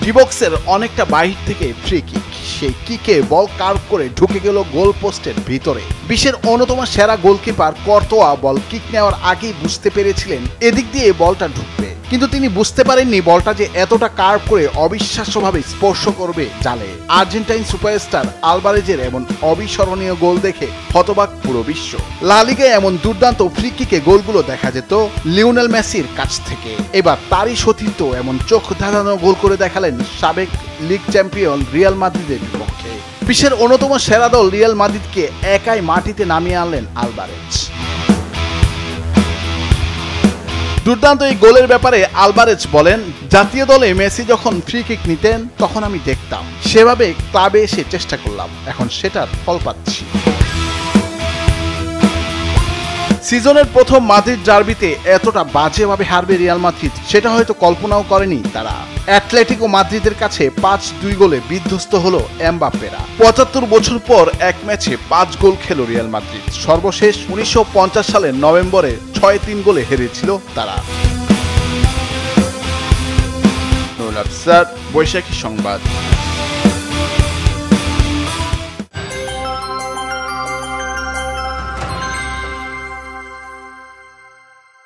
ডিবক্সের অনেকটা বাহির থেকে ফ্রি কিক, সেই কিকে বল কার্ভ করে ঢুকে গেল গোল পোস্টের ভিতরে। বিশ্বের অন্যতম সেরা গোলকিপার কর্তোয়া বল কিক নেওয়ার আগেই বুঝতে পেরেছিলেন এদিক দিয়ে বলটা ঢুকবে, কিন্তু তিনি বুঝতে পারেননি বলটা যে এতটা কার্ভ করে অবিশ্বাস্যভাবে স্পর্শ করবে জালে। আর্জেন্টাইন সুপারস্টার আলভারেজের এমন অবিস্মরণীয় গোল দেখে হতবাক পুরো বিশ্ব। লা লিগায় এমন দুর্দান্ত ফ্রি কিকে গোলগুলো দেখা যেত লিওনেল মেসির কাছ থেকে, এবার তারই সতীর্থ এমন চোখ ধাঁধানো গোল করে দেখালেন সাবেক লিগ চ্যাম্পিয়ন রিয়াল মাদ্রিদের বিপক্ষে। বিশ্বের অন্যতম সেরা দল রিয়াল মাদ্রিদকে একাই মাটিতে নামিয়ে আনলেন আলভারেজ। দুর্দান্ত এই গোলের ব্যাপারে আলভারেজ বলেন, জাতীয় দলে মেসি যখন ফ্রি কিক নিতেন তখন আমি দেখতাম, সেভাবে ক্লাবে এসে চেষ্টা করলাম, এখন সেটার ফল পাচ্ছি। সিজনের প্রথম মাদ্রিদ ডার্বিতে এতটা বাজেভাবে হারবে রিয়াল মাদ্রিদ সেটা হয়তো কল্পনাও করেনি তারা। অ্যাটলেটিকো মাদ্রিদের কাছে 5-2 গোলে বিধ্বস্ত হলো এমবাপ্পেরা। 75 বছর পর এক ম্যাচে 5 গোল খেল রিয়াল মাদ্রিদ। সর্বশেষ 1950 সালের নভেম্বরে 6-3 গোলে হেরেছিল তারা। বৈশাখী সংবাদ।